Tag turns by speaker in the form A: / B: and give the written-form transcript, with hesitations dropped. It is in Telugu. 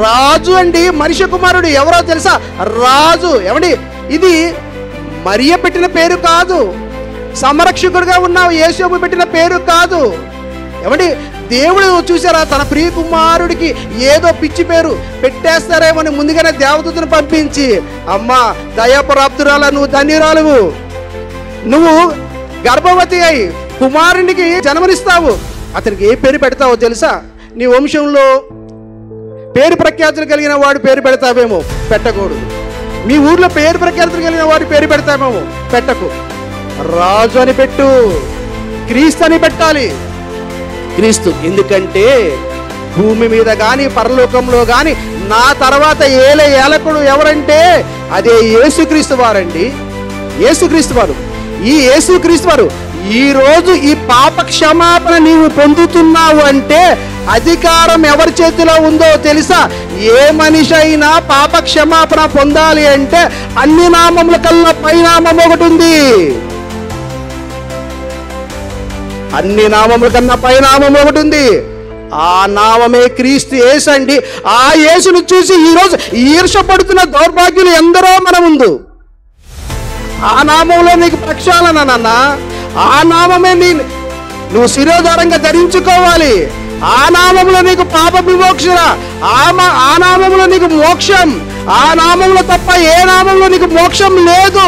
A: రాజు అండి, మనిషి కుమారుడు ఎవరో తెలుసా? రాజు. ఏమండి, ఇది మరియ పెట్టిన పేరు కాదు, సంరక్షకుడుగా ఉన్న యేసోపు పెట్టిన పేరు కాదు. ఏమండి, దేవుడు చూసారా, తన ప్రియ కుమారుడికి ఏదో పిచ్చి పేరు పెట్టేస్తారేమని ముందుగానే దేవదూతను పంపించి, అమ్మా దయాప్రాప్తురాల, నువ్వు ధన్యురాలువు, నువ్వు గర్భవతి అయి కుమారునికి జన్మనిస్తావు, అతనికి ఏ పేరు పెడతావో తెలుసా? నీ వంశంలో పేరు ప్రఖ్యాతులు కలిగిన వాడు పేరు పెడతావేమో, పెట్టకూడదు. మీ ఊర్లో పేరు ప్రఖ్యాతులు కలిగిన వాడు పేరు పెడతావేమో, పెట్టకు. రాజు అని పెట్టు, క్రీస్తు అని పెట్టాలి. క్రీస్తు. ఎందుకంటే భూమి మీద కానీ పరలోకంలో కానీ నా తర్వాత ఏలకుడు ఎవరంటే అదే యేసుక్రీస్తు వారండి. యేసుక్రీస్తు వారు. ఈ యేసుక్రీస్తు వారు ఈరోజు ఈ పాప క్షమాపణ నీవు పొందుతున్నావు అంటే అధికారం ఎవరి చేతిలో ఉందో తెలుసా? ఏ మనిషి అయినా పాప క్షమాపణ పొందాలి అంటే అన్ని నామముల కల్లా పైనామం ఒకటి ఉంది. అన్ని నామముల కన్నా పైనామం ఒకటి ఉంది. ఆ నామమే క్రీస్తు యేసు అండి. ఆ యేసును చూసి ఈరోజు ఈర్షపడుతున్న దౌర్భాగ్యులు ఎందరో మన ముందు. ఆ నామంలో నీకు ప్రక్షాళన నాన్న, ఆ నామమే నువ్వు శిరోధారంగా ధరించుకోవాలి. ఆ నామంలో నీకు పాప విమోక్షణ, ఆ నామంలో నీకు మోక్షం, ఆ నామంలో తప్ప ఏ నామంలో నీకు మోక్షం లేదు.